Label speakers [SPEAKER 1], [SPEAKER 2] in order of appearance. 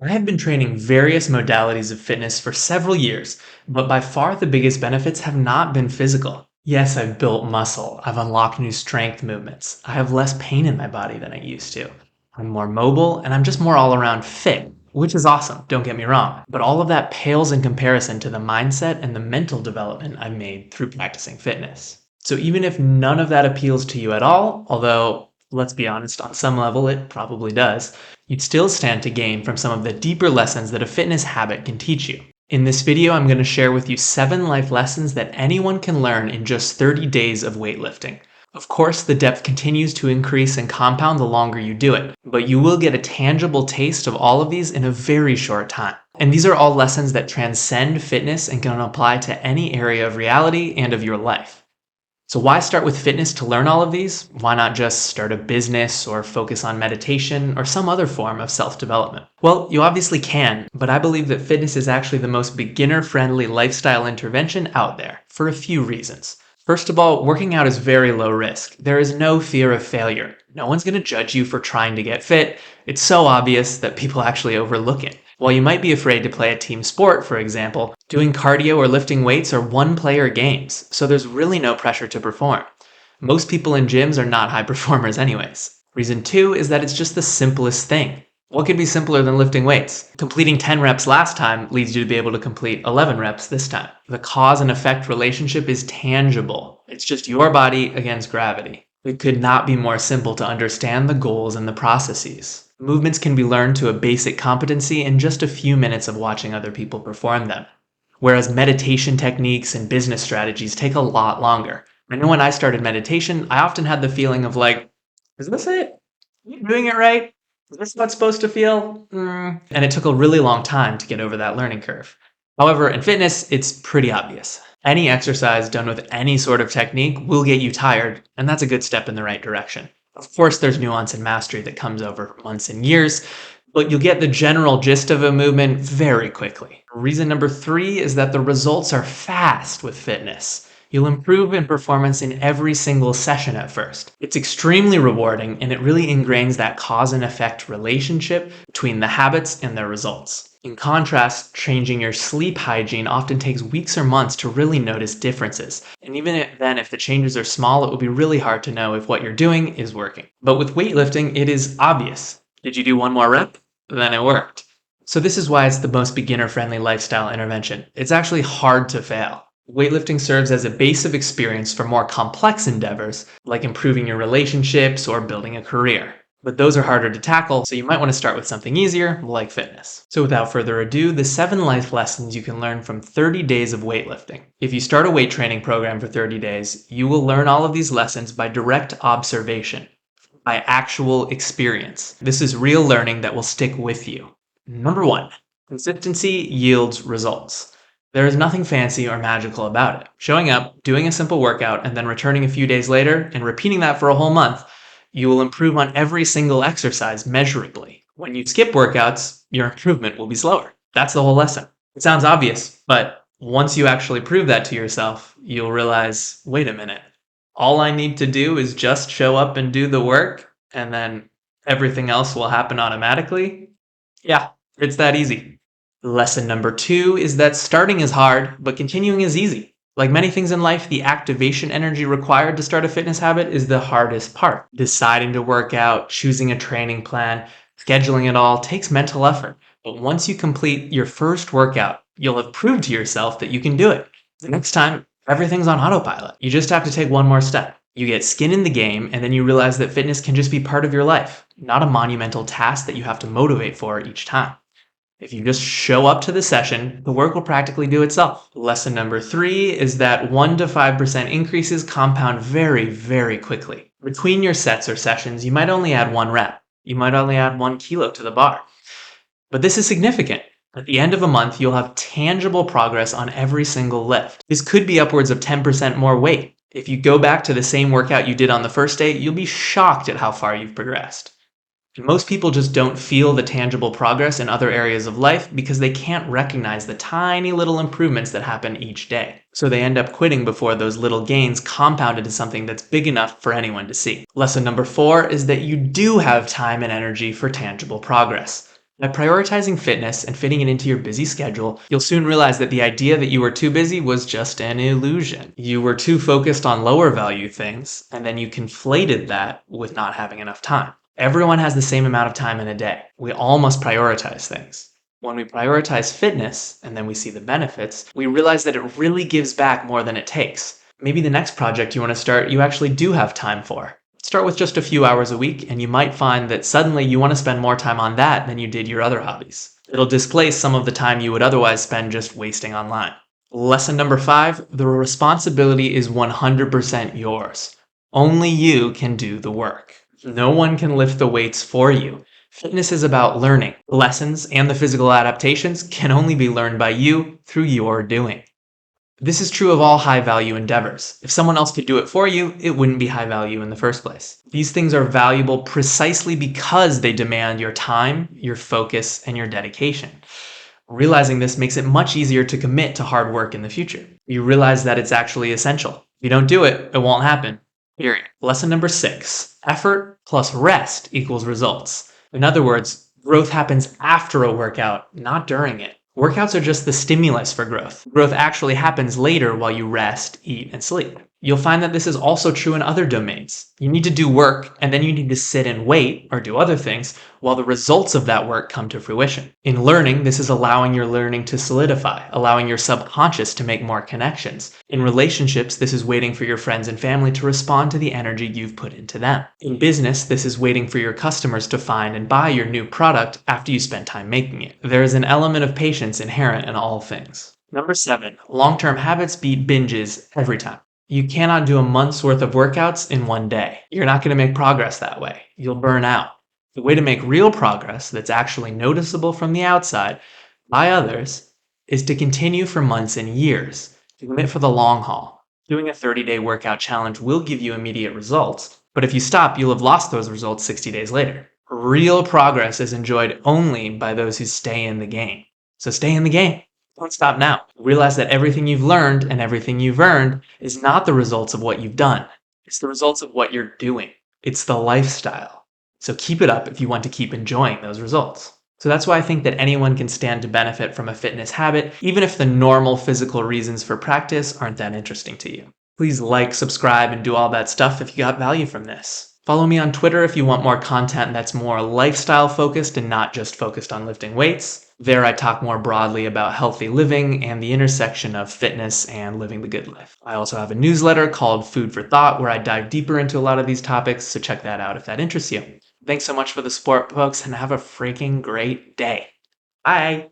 [SPEAKER 1] I have been training various modalities of fitness for several years, but by far the biggest benefits have not been physical. Yes, I've built muscle, I've unlocked new strength movements, I have less pain in my body than I used to. I'm more mobile, and I'm just more all around fit, which is awesome, don't get me wrong. But all of that pales in comparison to the mindset and the mental development I've made through practicing fitness. So even if none of that appeals to you at all, although let's be honest, on some level it probably does, you'd still stand to gain from some of the deeper lessons that a fitness habit can teach you. In this video, I'm going to share with you 7 life lessons that anyone can learn in just 30 days of weightlifting. Of course, the depth continues to increase and compound the longer you do it, but you will get a tangible taste of all of these in a very short time. And these are all lessons that transcend fitness and can apply to any area of reality and of your life. So why start with fitness to learn all of these? Why not just start a business or focus on meditation or some other form of self-development? Well, you obviously can, but I believe that fitness is actually the most beginner-friendly lifestyle intervention out there for a few reasons. First of all, working out is very low risk. There is no fear of failure. No one's going to judge you for trying to get fit. It's so obvious that people actually overlook it. While you might be afraid to play a team sport, for example, doing cardio or lifting weights are one-player games, so there's really no pressure to perform. Most people in gyms are not high performers anyways. Reason 2 is that it's just the simplest thing. What could be simpler than lifting weights? Completing 10 reps last time leads you to be able to complete 11 reps this time. The cause and effect relationship is tangible. It's just your body against gravity. It could not be more simple to understand the goals and the processes. Movements can be learned to a basic competency in just a few minutes of watching other people perform them. Whereas meditation techniques and business strategies take a lot longer. I know when I started meditation, I often had the feeling of like, is this it? Are you doing it right? Is this what it's supposed to feel? And it took a really long time to get over that learning curve. However, in fitness, it's pretty obvious. Any exercise done with any sort of technique will get you tired, and that's a good step in the right direction. Of course, there's nuance and mastery that comes over months and years, but you'll get the general gist of a movement very quickly. Reason number 3 is that the results are fast with fitness. You'll improve in performance in every single session at first. It's extremely rewarding, and it really ingrains that cause and effect relationship between the habits and their results. In contrast, changing your sleep hygiene often takes weeks or months to really notice differences. And even then, if the changes are small, it will be really hard to know if what you're doing is working. But with weightlifting, it is obvious. Did you do one more rep? Then it worked. So this is why it's the most beginner-friendly lifestyle intervention. It's actually hard to fail. Weightlifting serves as a base of experience for more complex endeavors, like improving your relationships or building a career. But those are harder to tackle, so you might want to start with something easier, like fitness. So without further ado, the 7 life lessons you can learn from 30 days of weightlifting. If you start a weight training program for 30 days, you will learn all of these lessons by direct observation, by actual experience. This is real learning that will stick with you. Number 1, consistency yields results. There is nothing fancy or magical about it. Showing up, doing a simple workout, and then returning a few days later and repeating that for a whole month, you will improve on every single exercise measurably. When you skip workouts, your improvement will be slower. That's the whole lesson. It sounds obvious, but once you actually prove that to yourself, you'll realize, wait a minute, all I need to do is just show up and do the work, and then everything else will happen automatically? Yeah, it's that easy. Lesson number 2 is that starting is hard, but continuing is easy. Like many things in life, the activation energy required to start a fitness habit is the hardest part. Deciding to work out, choosing a training plan, scheduling it all takes mental effort. But once you complete your first workout, you'll have proved to yourself that you can do it. The next time, everything's on autopilot. You just have to take one more step. You get skin in the game, and then you realize that fitness can just be part of your life, not a monumental task that you have to motivate for each time. If you just show up to the session, the work will practically do itself. Lesson number 3 is that 1 to 5% increases compound very, very quickly. Between your sets or sessions, you might only add 1 rep. You might only add 1 kilo to the bar. But this is significant. At the end of a month, you'll have tangible progress on every single lift. This could be upwards of 10% more weight. If you go back to the same workout you did on the first day, you'll be shocked at how far you've progressed. Most people just don't feel the tangible progress in other areas of life because they can't recognize the tiny little improvements that happen each day. So they end up quitting before those little gains compound into something that's big enough for anyone to see. Lesson number 4 is that you do have time and energy for tangible progress. By prioritizing fitness and fitting it into your busy schedule, you'll soon realize that the idea that you were too busy was just an illusion. You were too focused on lower value things, and then you conflated that with not having enough time. Everyone has the same amount of time in a day. We all must prioritize things. When we prioritize fitness, and then we see the benefits, we realize that it really gives back more than it takes. Maybe the next project you want to start, you actually do have time for. Start with just a few hours a week, and you might find that suddenly you want to spend more time on that than you did your other hobbies. It'll displace some of the time you would otherwise spend just wasting online. Lesson number 5, the responsibility is 100% yours. Only you can do the work. No one can lift the weights for you. Fitness is about learning. The lessons and the physical adaptations can only be learned by you through your doing. This is true of all high value endeavors. If someone else could do it for you, it wouldn't be high value in the first place. These things are valuable precisely because they demand your time, your focus, and your dedication. Realizing this makes it much easier to commit to hard work in the future. You realize that it's actually essential. If you don't do it, it won't happen. Period. Lesson number 6. Effort plus rest equals results. In other words, growth happens after a workout, not during it. Workouts are just the stimulus for growth. Growth actually happens later while you rest, eat, and sleep. You'll find that this is also true in other domains. You need to do work, and then you need to sit and wait, or do other things, while the results of that work come to fruition. In learning, this is allowing your learning to solidify, allowing your subconscious to make more connections. In relationships, this is waiting for your friends and family to respond to the energy you've put into them. In business, this is waiting for your customers to find and buy your new product after you spend time making it. There is an element of patience inherent in all things. Number 7, long-term habits beat binges every time. You cannot do a month's worth of workouts in one day. You're not going to make progress that way. You'll burn out. The way to make real progress that's actually noticeable from the outside by others is to continue for months and years, to commit for the long haul. Doing a 30-day workout challenge will give you immediate results, but if you stop, you'll have lost those results 60 days later. Real progress is enjoyed only by those who stay in the game. So stay in the game. Don't stop now. Realize that everything you've learned and everything you've earned is not the results of what you've done. It's the results of what you're doing. It's the lifestyle. So keep it up if you want to keep enjoying those results. So that's why I think that anyone can stand to benefit from a fitness habit, even if the normal physical reasons for practice aren't that interesting to you. Please like, subscribe, and do all that stuff if you got value from this. Follow me on Twitter if you want more content that's more lifestyle focused and not just focused on lifting weights. There I talk more broadly about healthy living and the intersection of fitness and living the good life. I also have a newsletter called Food for Thought where I dive deeper into a lot of these topics, so check that out if that interests you. Thanks so much for the support, folks, and have a freaking great day. Bye!